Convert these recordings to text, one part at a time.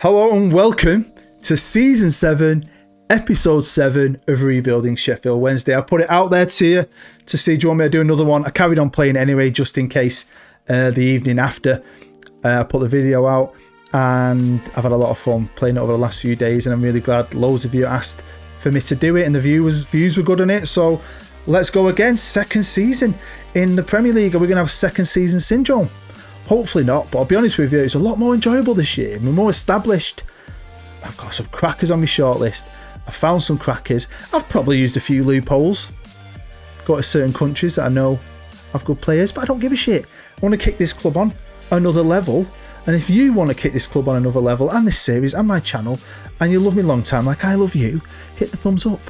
Hello and welcome to Season 7, Episode 7 of Rebuilding Sheffield Wednesday. I put it out there to you to see, do you want me to do another one? I carried on playing anyway, just in case the evening after I put the video out. And I've had a lot of fun playing it over the last few days, and I'm really glad loads of you asked for me to do it, and the views were good on it. So let's go again. Second season in the Premier League. Are we going to have second season syndrome? Hopefully not, but I'll be honest with you, it's a lot more enjoyable this year. We're more established. I've got some crackers on my shortlist. I found some crackers. I've probably used a few loopholes. Got to certain countries that I know have good players, but I don't give a shit. I want to kick this club on another level. And if you want to kick this club on another level, and this series, and my channel, and you love me long time like I love you, hit the thumbs up.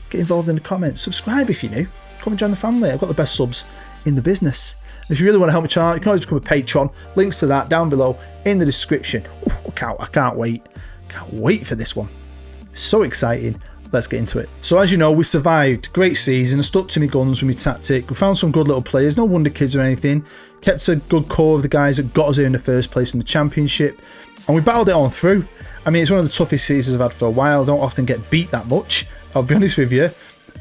Get involved in the comments. Subscribe if you're new. Come and join the family. I've got the best subs in the business. And if you really want to help my channel, you can always become a patron. Links to that down below in the description. Ooh, I can't wait. Can't wait for this one. So exciting. Let's get into it. So as you know, we survived. Great season. I stuck to my guns with my tactic. We found some good little players. No wonder kids or anything. Kept a good core of the guys that got us here in the first place in the championship. And we battled it on through. I mean, it's one of the toughest seasons I've had for a while. I don't often get beat that much, I'll be honest with you.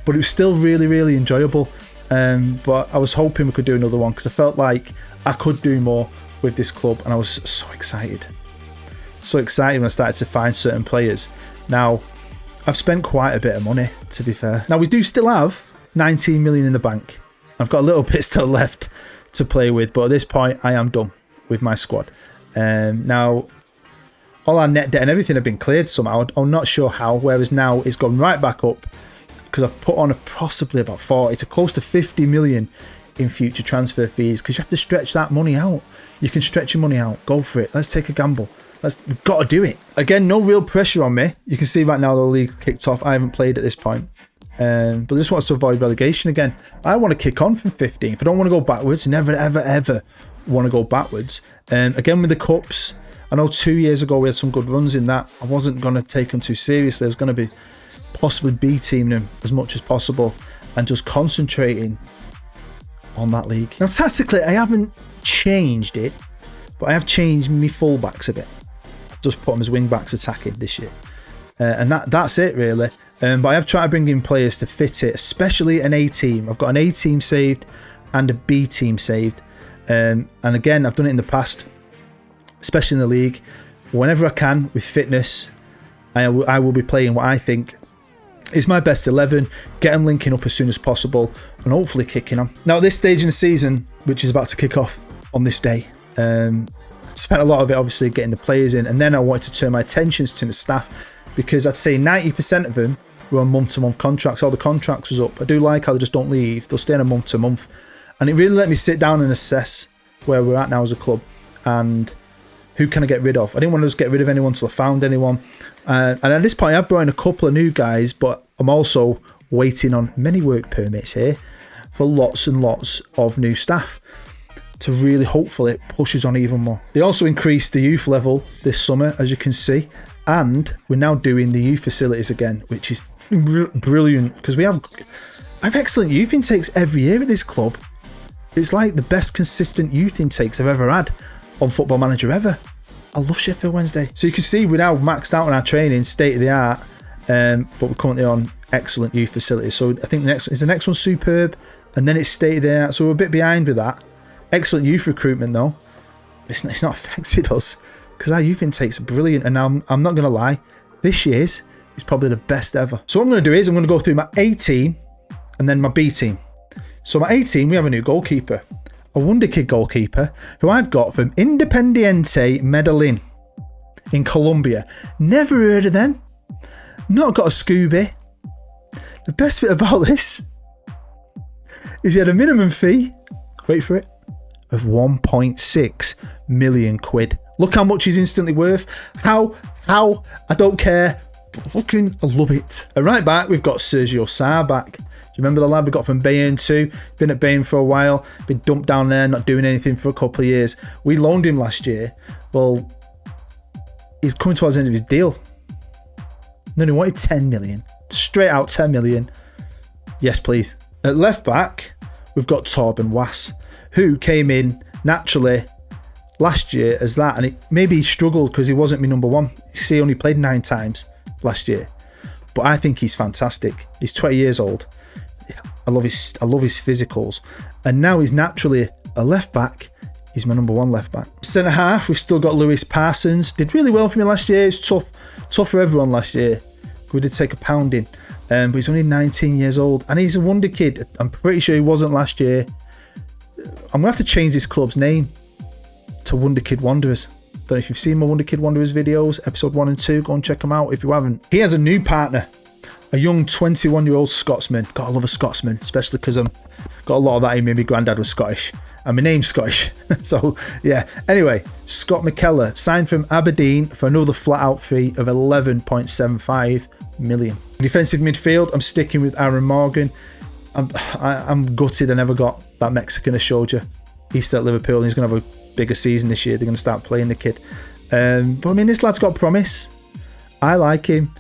But it was still really, really enjoyable. But I was hoping we could do another one because I felt like I could do more with this club, and I was so excited. So excited when I started to find certain players. Now, I've spent quite a bit of money, to be fair. Now, we do still have 19 million in the bank. I've got a little bit still left to play with, but at this point, I am done with my squad. Now, all our net debt and everything have been cleared somehow. I'm not sure how, whereas now it's gone right back up because I've put on possibly about 40 to close to 50 million in future transfer fees, because you have to stretch that money out. You can stretch your money out. Go for it. Let's take a gamble. We've got to do it. Again, no real pressure on me. You can see right now the league kicked off. I haven't played at this point. But I just want to avoid relegation again. I want to kick on from 15th. I don't want to go backwards. Never, ever, ever want to go backwards. Again, with the cups, I know 2 years ago we had some good runs in that. I wasn't going to take them too seriously. I was going to be possibly B-teaming them as much as possible and just concentrating on that league. Now, tactically, I haven't changed it, but I have changed my fullbacks a bit. I've just put them as wing-backs attacking this year. And that's it, really. But I have tried to bring in players to fit it, especially an A team. I've got an A team saved and a B team saved. And again, I've done it in the past, especially in the league. Whenever I can, with fitness, I will be playing what I think is my best 11, get them linking up as soon as possible, and hopefully kicking on. Now, at this stage in the season, which is about to kick off on this day, spent a lot of it obviously getting the players in, and then I wanted to turn my attentions to the staff, because I'd say 90% of them were on month-to-month contracts. All the contracts was up. I do like how they just don't leave. They'll stay on a month-to-month. And it really let me sit down and assess where we're at now as a club and who can I get rid of. I didn't want to just get rid of anyone until I found anyone. And at this point, I've brought in a couple of new guys, but I'm also waiting on many work permits here for lots and lots of new staff to really hopefully push us on even more. They also increased the youth level this summer, as you can see. And we're now doing the youth facilities again, which is brilliant, because I have excellent youth intakes every year at this club. It's like the best consistent youth intakes I've ever had on Football Manager ever. I love Sheffield Wednesday. So you can see we're now maxed out on our training, state of the art, but we're currently on excellent youth facilities. So I think the next one's superb, and then it's state of the art. So we're a bit behind with that. Excellent youth recruitment though. It's not affected us, because our youth intakes are brilliant, and I'm not going to lie, this year's is probably the best ever. So what I'm going to do is I'm going to go through my A team and then my B team. So my A team, we have a new goalkeeper, a wonder kid goalkeeper, who I've got from Independiente Medellin in Colombia. Never heard of them. Not got a Scooby. The best bit about this is he had a minimum fee, wait for it, of 1.6 million quid. Look how much he's instantly worth. How, I don't care. Fucking, I love it. And right back, we've got Sergio Sarr back. Do you remember the lad we got from Bayern too? Been at Bayern for a while, been dumped down there, not doing anything for a couple of years. We loaned him last year. Well, he's coming towards the end of his deal. And then he wanted 10 million. Straight out 10 million. Yes, please. At left back, we've got Torben Wass, who came in naturally last year as that, and maybe he struggled because he wasn't my number one. You see, he only played 9 times last year, but I think he's fantastic. He's 20 years old. I love his physicals, and now he's naturally a left back. He's my number one left back. Centre half, we've still got Lewis Parsons. Did really well for me last year. It's tough for everyone last year. We did take a pounding, but he's only 19 years old, and he's a wonder kid. I'm pretty sure he wasn't last year. I'm gonna have to change this club's name to Wonder Kid Wanderers. Don't know if you've seen my Wonder Kid Wanderers videos, episode 1 and 2. Go and check them out if you haven't. He has a new partner, a young 21-year-old Scotsman. Gotta love a Scotsman, especially because I've got a lot of that in me. My granddad was Scottish, and my name's Scottish. So yeah. Anyway, Scott McKellar signed from Aberdeen for another flat-out fee of 11.75 million. Defensive midfield, I'm sticking with Aaron Morgan. I'm gutted I never got that Mexican I showed you. He's still at Liverpool, and he's going to have a bigger season this year. They're going to start playing the kid. But I mean, this lad's got promise. I like him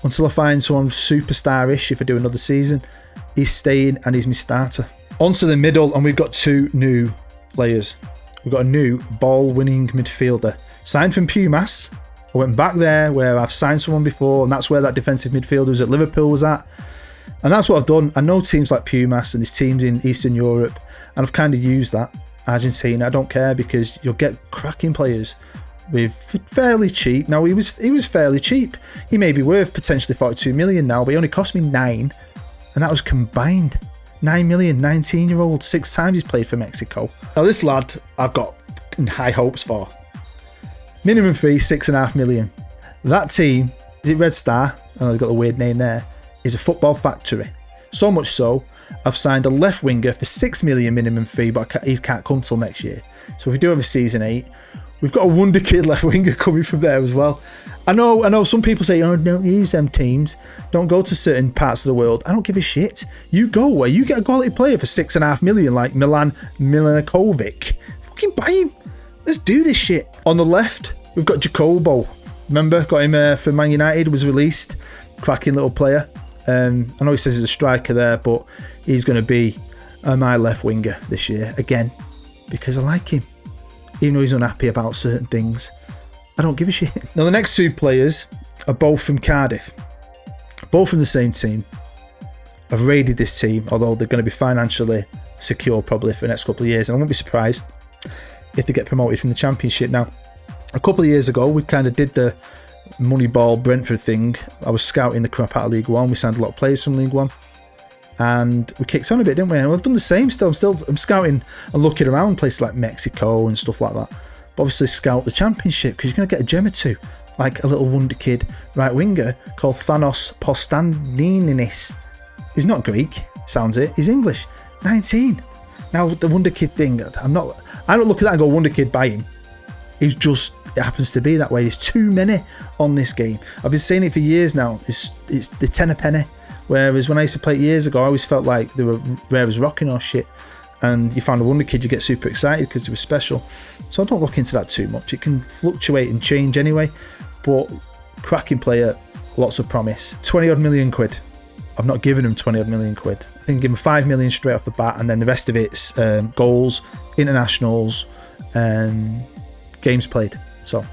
until I find someone superstar-ish. If I do another season, he's staying, and he's my starter. Onto the middle, and we've got 2 new players. We've got a new ball-winning midfielder signed from Pumas. I went back there where I've signed someone before, and that's where that defensive midfielder was at Liverpool was at. And that's what I've done. I know teams like Pumas and there's teams in Eastern Europe, and I've kind of used that. Argentina, I don't care, because you'll get cracking players with fairly cheap. Now he was fairly cheap. He may be worth potentially 42 million now, but he only cost me 9, and that was combined. 9 million, 19-year-old, 6 times he's played for Mexico. Now this lad I've got high hopes for. Minimum fee 6.5 million. That team, is it Red Star? I know they've got the weird name there. Is a football factory. So much so, I've signed a left winger for 6 million minimum fee, but he can't come till next year. So if we do have a season 8, we've got a wonder kid left winger coming from there as well. I know some people say, oh, don't use them teams. Don't go to certain parts of the world. I don't give a shit. You go where you get a quality player for 6.5 million, like Milan Milanovic. Fucking buy him. Let's do this shit. On the left, we've got Jacobo. Remember, got him for Man United, was released. Cracking little player. I know he says he's a striker there, but he's going to be my left winger this year again, because I like him. Even though he's unhappy about certain things, I don't give a shit. Now the next 2 players are both from Cardiff, both from the same team. I've raided this team, although they're going to be financially secure probably for the next couple of years, and I won't be surprised if they get promoted from the Championship. Now, a couple of years ago, we kind of did the Moneyball Brentford thing. I was scouting the crap out of League One. We signed a lot of players from League One, and we kicked on a bit, didn't we? And we've done the same still. I'm scouting and looking around places like Mexico and stuff like that. But obviously scout the Championship, because you're going to get a gem or 2, like a little wonder kid right winger called Thanos Postaninis. He's not Greek, sounds it. He's English. 19. Now the wonder kid thing, I don't look at that and go wonder kid, buy him. He's just, it happens to be that way. There's too many on this game. I've been saying it for years now. It's the 10 a penny. Whereas when I used to play it years ago, I always felt like they were rare as rocking or shit. And you found a wonder kid, you get super excited because they were special. So I don't look into that too much. It can fluctuate and change anyway. But cracking player, lots of promise. 20 odd million quid. I've not given him 20 odd million quid. I think give him 5 million straight off the bat, and then the rest of it's goals, internationals, games played. So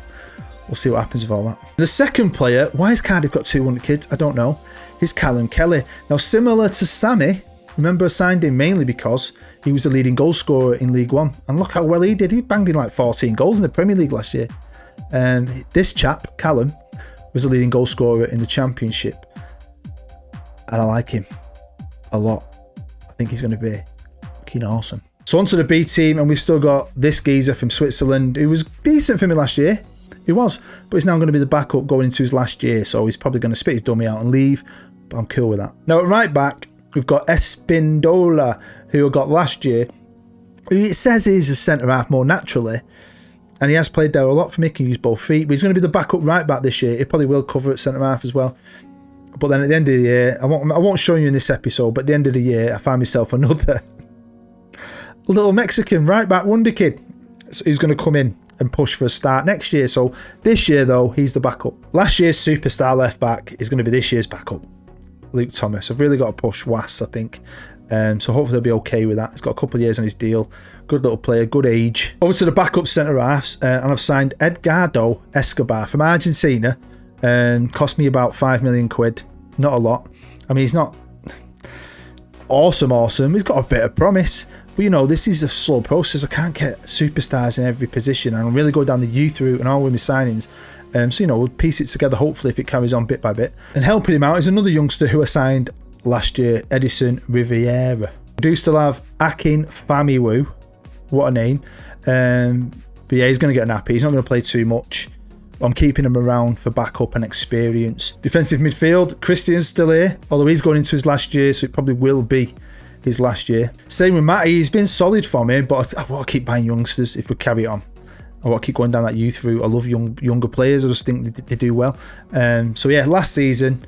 we'll see what happens with all that. The second player, why has Cardiff got 2 wonder kids? I don't know. He's Callum Kelly. Now, similar to Sammy, remember I signed him mainly because he was the leading goal scorer in League One. And look how well he did. He banged in like 14 goals in the Premier League last year. This chap, Callum, was the leading goal scorer in the Championship. And I like him a lot. I think he's going to be fucking awesome. So onto the B team, and we've still got this geezer from Switzerland who was decent for me last year. He was, but he's now going to be the backup going into his last year, so he's probably going to spit his dummy out and leave, but I'm cool with that. Now at right back, we've got Espindola, who I got last year, who it says he's a centre-half more naturally, and he has played there a lot for me, can use both feet, but he's going to be the backup right back this year. He probably will cover at centre-half as well. But then at the end of the year, I won't show you in this episode, but at the end of the year, I find myself another little Mexican right back wonder kid who's going to come in and push for a start next year. So this year, though, he's the backup. Last year's superstar left back is going to be this year's backup, Luke Thomas. I've really got to push Was, I think. So hopefully they'll be okay with that. He's got a couple of years on his deal. Good little player, good age. Over to the backup centre-halves, and I've signed Eduardo Escobar from Argentina. Cost me about 5 million quid. Not a lot. I mean, he's not awesome. He's got a bit of promise. But, you know, this is a slow process. I can't get superstars in every position. And I'm really going down the youth route and all with my signings. So, you know, we'll piece it together, hopefully, if it carries on bit by bit. And helping him out is another youngster who I signed last year, Edison Riviera. We do still have Akin Famiwu. What a name. But yeah, he's going to get an happy. He's not going to play too much. I'm keeping him around for backup and experience. Defensive midfield, Christian's still here, although he's going into his last year, so it probably will be his last year. Same with Matty, he's been solid for me, but I want to keep buying youngsters if we carry it on. I want to keep going down that youth route. I love younger players. I just think they do well. So yeah, last season,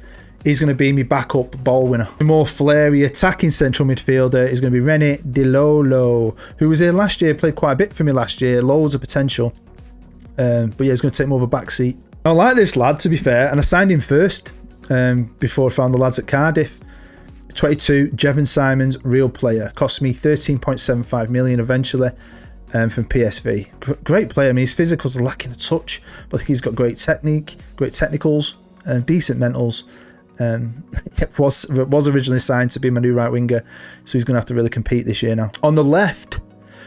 he's going to be my backup ball winner. The more flary attacking central midfielder is going to be René De Lolo, who was here last year, played quite a bit for me last year, loads of potential. But yeah, he's going to take more of a back seat. I like this lad, to be fair, and I signed him first before I found the lads at Cardiff. 22, Jevin Simons, real player. Cost me 13.75 million eventually from PSV. Great player. I mean, his physicals are lacking a touch, but I think he's got great technique, great technicals, decent mentals. Was originally signed to be my new right winger, so he's going to have to really compete this year now. On the left,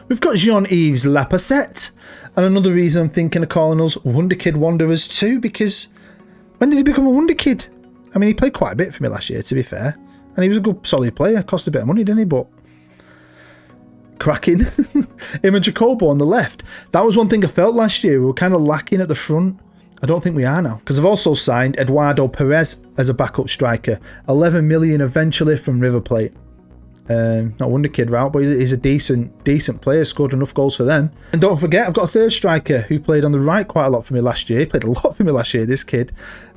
we've got Jean-Yves Lapassette, and another reason I'm thinking of calling us Wonderkid Wanderers too, because when did he become a Wonderkid? I mean, he played quite a bit for me last year, to be fair, and he was a good, solid player. Cost a bit of money, didn't he? But cracking. Him and Jacobo on the left. That was one thing I felt last year. We were kind of lacking at the front. I don't think we are now, because I've also signed Eduardo Perez as a backup striker. 11 million eventually from River Plate. Not Wonderkid route, but he's a decent player, scored enough goals for them. And don't forget, I've got a third striker who played on the right quite a lot for me last year. He played a lot for me last year, this kid.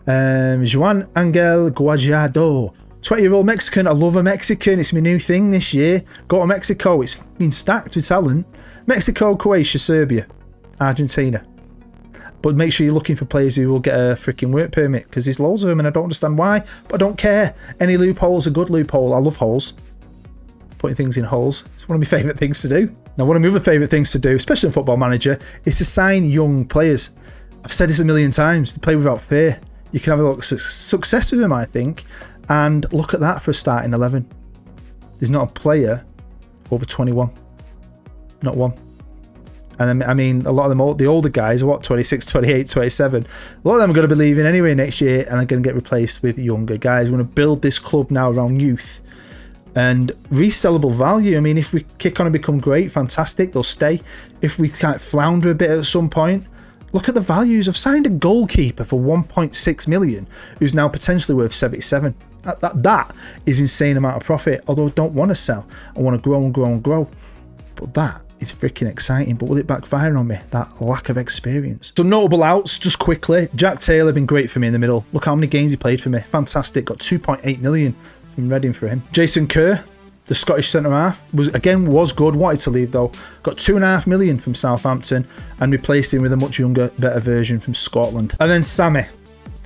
Juan Angel Guajardo. 20-year-old Mexican. I love a Mexican. It's my new thing this year. Go to Mexico. It's been stacked with talent. Mexico, Croatia, Serbia, Argentina. But make sure you're looking for players who will get a freaking work permit, because there's loads of them and I don't understand why, but I don't care. Any loophole's a good loophole. I love holes. Putting things in holes. It's one of my favourite things to do. Now, one of my other favourite things to do, especially in Football Manager, is to sign young players. I've said this a million times. To play without fear. You can have a lot of success with them, I think. And look at that for a starting 11. There's not a player over 21. Not one. And I mean, a lot of them, the older guys are 26, 28, 27. A lot of them are going to be leaving anyway next year and are going to get replaced with younger guys. We're going to build this club now around youth and resellable value. I mean, if we kick on and become great, fantastic, they'll stay. If we kind of flounder a bit at some point, look at the values. I've signed a goalkeeper for 1.6 million, who's now potentially worth 77. That is insane amount of profit, although I don't want to sell. I want to grow and grow and grow. But that is freaking exciting. But will it backfire on me? That lack of experience. Some notable outs, just quickly. Jack Taylor been great for me in the middle. Look how many games he played for me. Fantastic. Got 2.8 million from Reading for him. Jason Kerr, the Scottish centre-half, was good. Wanted to leave though. Got 2.5 million from Southampton and replaced him with a much younger, better version from Scotland. And then Sammy.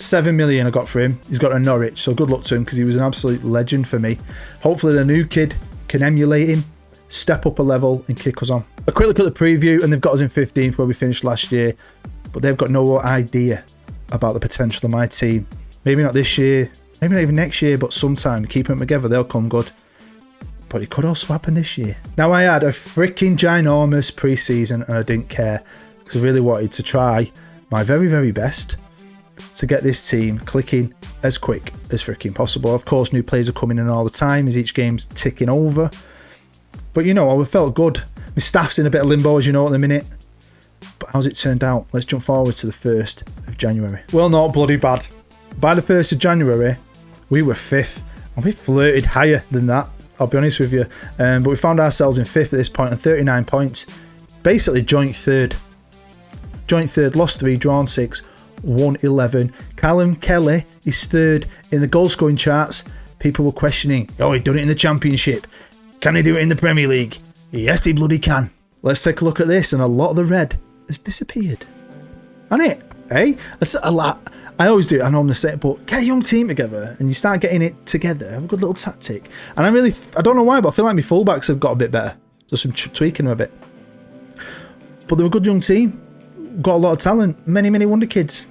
7 million I got for him. He's got a Norwich, so good luck to him because he was an absolute legend for me. Hopefully the new kid can emulate him, step up a level and kick us on. A quick look at the preview, and they've got us in 15th where we finished last year, but they've got no idea about the potential of my team. Maybe not this year, maybe not even next year, but sometime. Keep them together, they'll come good. But it could also happen this year. Now, I had a freaking ginormous pre-season and I didn't care because I really wanted to try my very, very best to get this team clicking as quick as freaking possible. Of course, new players are coming in all the time as each game's ticking over. But you know, I felt good. My staff's in a bit of limbo, as you know, at the minute. But how's it turned out? Let's jump forward to the 1st of January. Well, not bloody bad. By the 1st of January, we were 5th. And we flirted higher than that, I'll be honest with you. But we found ourselves in 5th at this point on 39 points. Basically joint 3rd. Joint 3rd, lost 3, drawn 6. 111. Callum Kelly is 3rd in the goal scoring charts. People were questioning, oh, he done it in the Championship. Can he do it in the Premier League? Yes, he bloody can. Let's take a look at this, and a lot of the red has disappeared. Hasn't it? Hey? That's a lot. I always do. I know I'm the same, but get a young team together and you start getting it together. Have a good little tactic. And I don't know why, but I feel like my fullbacks have got a bit better. Just some tweaking them a bit. But they're a good young team. Got a lot of talent. Many, many wonder kids.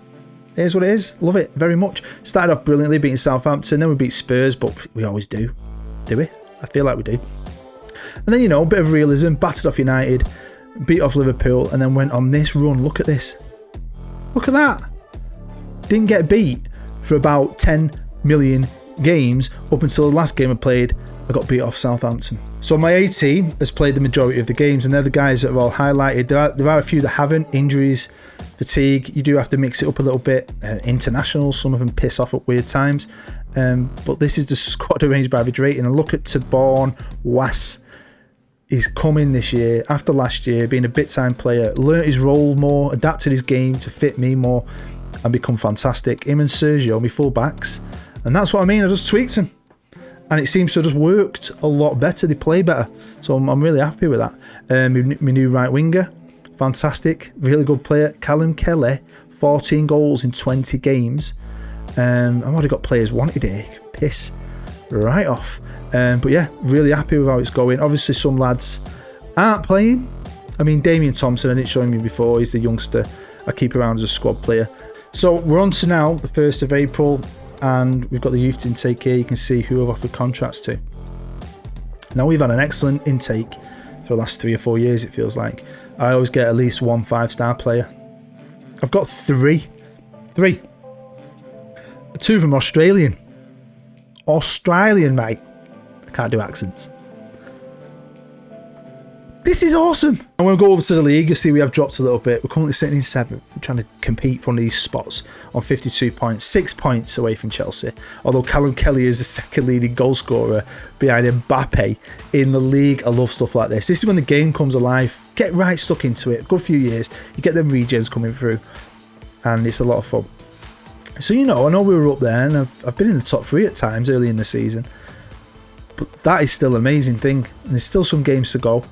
It is what it is. Love it very much. Started off brilliantly, beating Southampton. Then we beat Spurs, but we always do. Do we? I feel like we do. And then, a bit of realism. Battered off United. Beat off Liverpool. And then went on this run. Look at this. Look at that. Didn't get beat for about 10 million games up until the last game I played. I got beat off Southampton. So my A team has played the majority of the games, and they're the guys that are all highlighted. There are a few that haven't. Injuries, fatigue. You do have to mix it up a little bit. International, some of them piss off at weird times. But this is the squad arranged by average rating. And look at Taborn, Was. He's coming this year, after last year, being a bit-time player, learnt his role more, adapted his game to fit me more, and become fantastic. Him and Sergio, my full-backs. And that's what I mean, I just tweaked him. And it seems to have just worked a lot better. They play better. So I'm really happy with that. My new right winger, fantastic. Really good player. Callum Kelly, 14 goals in 20 games. I've already got players wanted here. Piss right off. But yeah, really happy with how it's going. Obviously, some lads aren't playing. I mean, Damian Thompson, I didn't show him before. He's the youngster I keep around as a squad player. So we're on to now, the 1st of April. And we've got the youth intake here. You can see who I've offered contracts to. Now, we've had an excellent intake for the last 3 or 4 years, it feels like. I always get at least 1 5-star player. I've got 3. 3. 2 of them are Australian. Australian, mate. I can't do accents. This is awesome. And when we go over to the league, you'll see we have dropped a little bit. We're currently sitting in 7th. We're trying to compete for one of these spots on 52 points, 6 points away from Chelsea. Although Callum Kelly is the second leading goal scorer behind Mbappe in the league. I love stuff like this. This is when the game comes alive. Get right stuck into it. Good few years. You get them regens coming through. And it's a lot of fun. So, I know we were up there and I've been in the top 3 at times early in the season. But that is still an amazing thing. And there's still some games to go.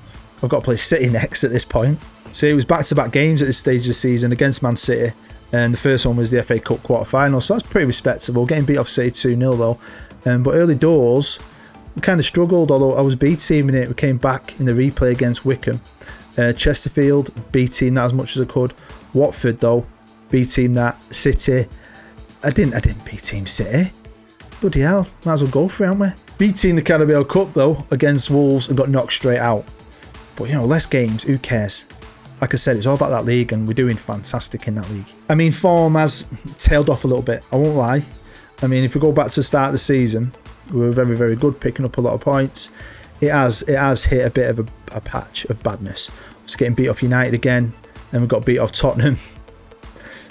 I've got to play City next at this point. So it was back-to-back games at this stage of the season against Man City. And the first one was the FA Cup quarter-final. So that's pretty respectable. Getting beat off City 2-0 though. But early doors, we kind of struggled. Although I was B-teaming it. We came back in the replay against Wickham. Chesterfield, B-team that as much as I could. Watford though, B-team that. City. I didn't B-team City. Bloody hell. Might as well go for it, haven't we? B-team the Carabao Cup though against Wolves and got knocked straight out. But, less games, who cares? Like I said, it's all about that league and we're doing fantastic in that league. I mean, form has tailed off a little bit, I won't lie. I mean, if we go back to the start of the season, we were very, very good, picking up a lot of points. It has hit a bit of a patch of badness. So getting beat off United again, then we got beat off Tottenham.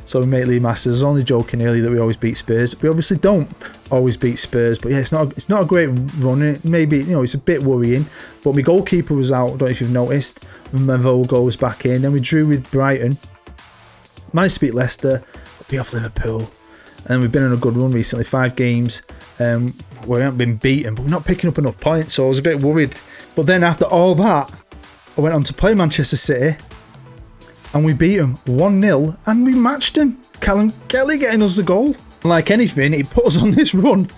So we made Lee Masters. I was only joking earlier that we always beat Spurs. We obviously don't always beat Spurs, but yeah, it's not a great run. Maybe it's a bit worrying. But my goalkeeper was out. I don't know if you've noticed. Mavo goes back in. Then we drew with Brighton. Managed to beat Leicester. Beat off Liverpool. And we've been on a good run recently. 5 games. We haven't been beaten, but we're not picking up enough points. So I was a bit worried. But then after all that, I went on to play Manchester City. And we beat them 1-0 and we matched them. Callum Kelly getting us the goal. Like anything, he put us on this run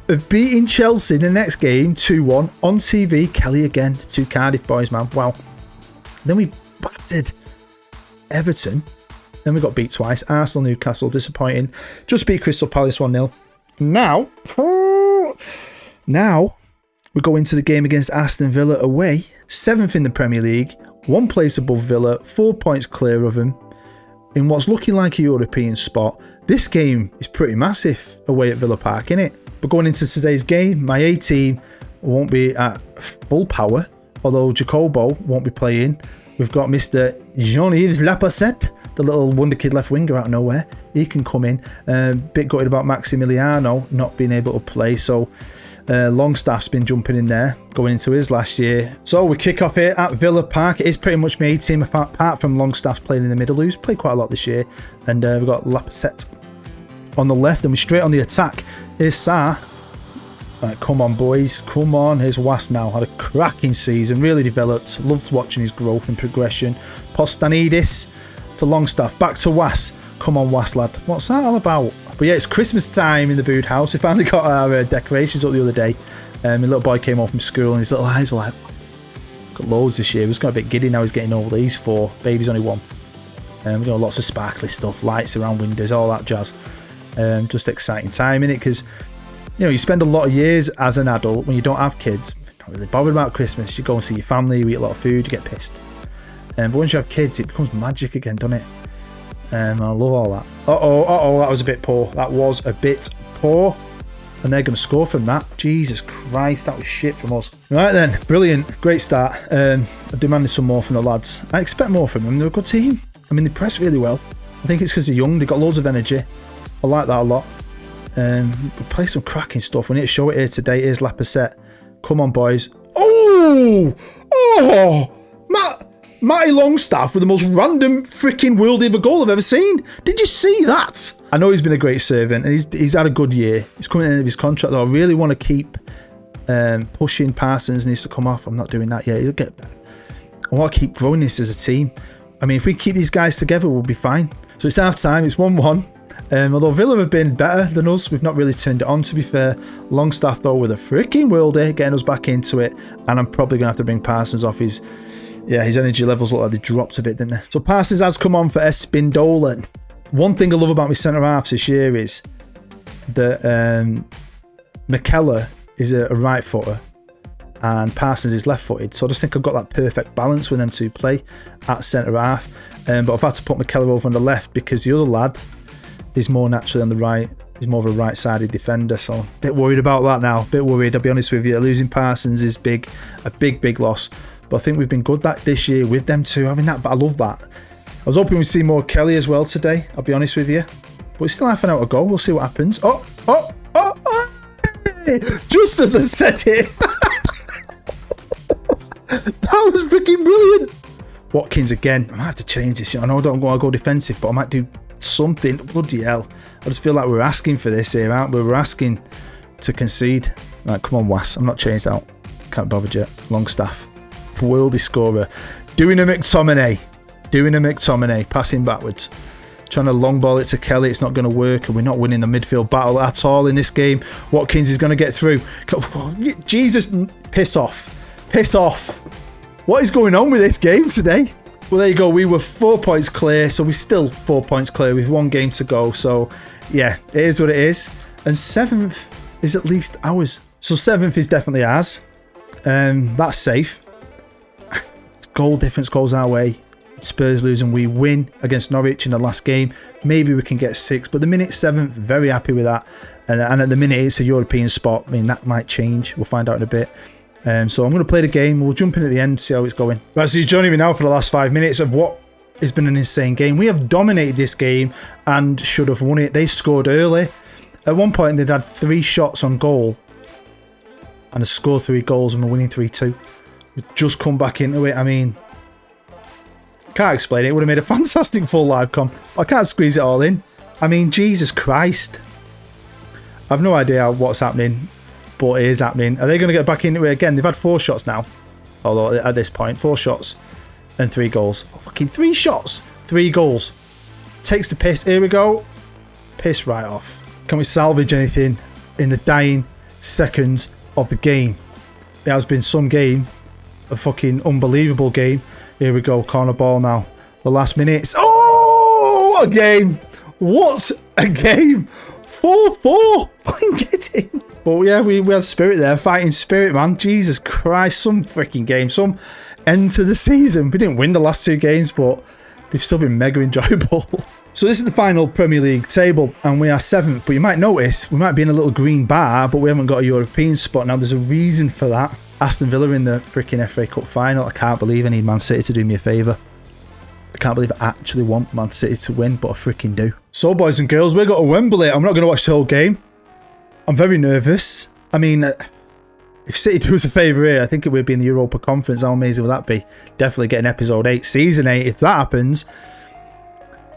of beating Chelsea in the next game 2-1 on TV. Kelly again, 2 Cardiff boys, man. Wow. Then we battered Everton. Then we got beat twice. Arsenal, Newcastle, disappointing. Just beat Crystal Palace 1-0. Now we go into the game against Aston Villa away. 7th in the Premier League. 1 place above Villa, 4 points clear of them, in what's looking like a European spot. This game is pretty massive away at Villa Park, innit? But going into today's game, my A team won't be at full power, although Jacobo won't be playing. We've got Mr. Jean-Yves Laposette, the little wonder kid left winger out of nowhere. He can come in. Bit gutted about Maximiliano not being able to play, so Longstaff's been jumping in there, going into his last year. So we kick off here at Villa Park. It is pretty much my A-team, apart from Longstaff's playing in the middle, who's played quite a lot this year. And we've got Laposette on the left, and we're straight on the attack. Here's Sarr. Right, come on, boys. Come on. Here's Was now. Had a cracking season. Really developed. Loved watching his growth and progression. Postanidis to Longstaff. Back to Was. Come on, Was, lad. What's that all about? But yeah, it's Christmas time in the Bood house. We finally got our decorations up the other day. My little boy came home from school and his little eyes were like, got loads this year. He was got a bit giddy now. He's getting older. He's 4. Baby's only 1. We've got lots of sparkly stuff, lights around windows, all that jazz. Just exciting time in it because, you know, you spend a lot of years as an adult when you don't have kids. Not really bothered about Christmas. You go and see your family, you eat a lot of food, you get pissed. But once you have kids, it becomes magic again, doesn't it? I love all that. Uh-oh, that was a bit poor. That was a bit poor. And they're going to score from that. Jesus Christ, that was shit from us. Right then, brilliant. Great start. I demanded some more from the lads. I expect more from them. They're a good team. I mean, they press really well. I think it's because they're young. They've got loads of energy. I like that a lot. We play some cracking stuff. We need to show it here today. Here's Lacazette. Come on, boys. Oh! Matty Longstaff with the most random freaking worldie of a goal I've ever seen. Did you see that? I know he's been a great servant and he's had a good year. He's coming in the end of his contract though. I really want to keep pushing. Parsons needs to come off. I'm not doing that yet. He'll get better. I want to keep growing this as a team. I mean, if we keep these guys together, we'll be fine. So it's half time. It's 1-1. Although Villa have been better than us, we've not really turned it on, to be fair. Longstaff though with a freaking worldie, getting us back into it. And I'm probably going to have to bring Parsons off. His energy levels look like they dropped a bit, didn't they? So Parsons has come on for Espindolan. One thing I love about my centre-halves this year is that McKellar is a right footer and Parsons is left-footed. So I just think I've got that perfect balance with them to play at centre-half. But I've had to put McKellar over on the left because the other lad is more naturally on the right. He's more of a right-sided defender, so a bit worried about that now. A bit worried, I'll be honest with you. Losing Parsons is a big loss. But I think we've been good this year with them two having that. But I love that. I was hoping we'd see more Kelly as well today, I'll be honest with you. But it's still half an hour to go. We'll see what happens. Oh! Just as I said it. That was freaking brilliant. Watkins again. I might have to change this. I know I don't want to go defensive, but I might do something. Bloody hell. I just feel like we're asking for this here, aren't we? We're asking to concede. Right, come on, Was. I'm not changed out. Can't bother yet. Longstaff. Worldy scorer. Doing a McTominay, passing backwards, trying to long ball it to Kelly. It's not going to work, and we're not winning the midfield battle at all in this game. Watkins is going to get through. Jesus, piss off. What is going on with this game today? Well, there you go. We were 4 points clear, so we're still 4 points clear with 1 game to go. So yeah, it is what it is. And 7th is at least ours. So 7th is definitely ours. That's safe. Goal difference goes our way. Spurs lose and we win against Norwich in the last game. Maybe we can get 6th, but the minute 7th, very happy with that. And at the minute it's a European spot. I mean, that might change. We'll find out in a bit. So I'm going to play the game. We'll jump in at the end, see how it's going. Right, so you're joining me now for the last 5 minutes of what has been an insane game. We have dominated this game and should have won it. They scored early. At one point, they'd had 3 shots on goal and have scored 3 goals and we're winning 3-2. We've just come back into it. I mean, can't explain it. It would have made a fantastic full live com. I can't squeeze it all in. I mean, Jesus Christ. I've no idea what's happening, but it is happening. Are they going to get back into it again? They've had 4 shots now. Although at this point, 4 shots and 3 goals. Fucking 3 shots, 3 goals. Takes the piss. Here we go. Piss right off. Can we salvage anything in the dying seconds of the game? It has been some game. A fucking unbelievable game. Here we go. Corner ball now. The last minutes. Oh, what a game. What a game. 4-4. Fucking get in. But yeah, we had spirit there. Fighting spirit, man. Jesus Christ. Some freaking game. Some end to the season. We didn't win the last 2 games, but they've still been mega enjoyable. So this is the final Premier League table, and we are 7th. But you might notice we might be in a little green bar, but we haven't got a European spot. Now, there's a reason for that. Aston Villa in the freaking FA Cup final. I can't believe I need Man City to do me a favour. I can't believe I actually want Man City to win, but I freaking do. So, boys and girls, we've got to Wembley. I'm not going to watch the whole game. I'm very nervous. I mean, if City do us a favour here, I think it would be in the Europa Conference. How amazing would that be? Definitely getting episode 8, season 8, if that happens.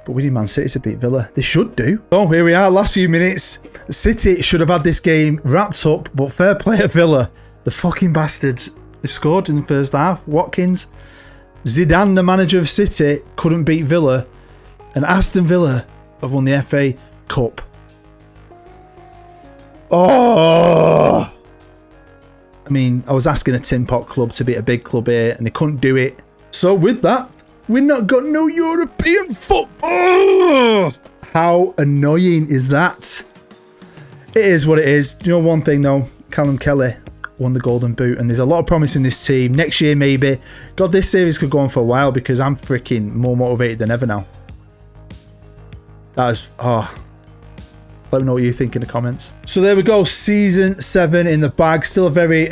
But we need Man City to beat Villa. They should do. Oh, here we are, last few minutes. City should have had this game wrapped up, but fair play at Villa. The fucking bastards. They scored in the first half. Watkins. Zidane, the manager of City, couldn't beat Villa. And Aston Villa have won the FA Cup. Oh! I mean, I was asking a tin pot club to be a big club here, and they couldn't do it. So with that, we've not got no European football. How annoying is that? It is what it is. You know one thing though, Callum Kelly won the Golden Boot, and there's a lot of promise in this team. Next year maybe. God, this series could go on for a while because I'm freaking more motivated than ever now. That is, let me know what you think in the comments. So there we go, season 7 in the bag. Still a very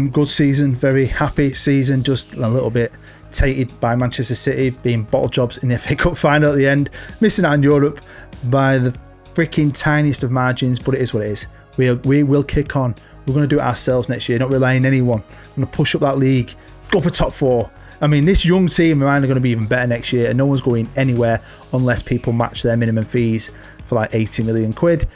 good season, very happy season. Just a little bit tainted by Manchester City being bottle jobs in the FA Cup final at the end. Missing out in Europe by the freaking tiniest of margins, but it is what it is. We will kick on. We're going to do it ourselves next year, not relying on anyone. I'm going to push up that league, go for top 4. I mean, this young team are going to be even better next year, and no one's going anywhere unless people match their minimum fees for like 80 million quid.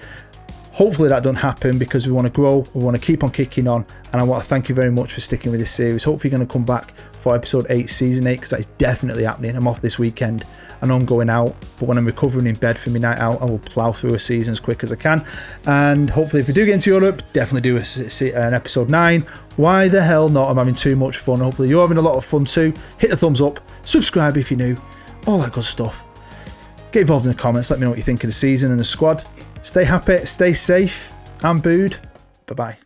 Hopefully that doesn't happen because we want to grow, we want to keep on kicking on, and I want to thank you very much for sticking with this series. Hopefully you're going to come back for episode 8, season 8, because that is definitely happening. I'm off this weekend. I know I'm going out, but when I'm recovering in bed for my night out, I will plough through a season as quick as I can. And hopefully if we do get into Europe, definitely do an episode 9. Why the hell not? I'm having too much fun. Hopefully you're having a lot of fun too. Hit the thumbs up, subscribe if you're new, all that good stuff. Get involved in the comments, let me know what you think of the season and the squad. Stay happy, stay safe, and booed. Bye-bye.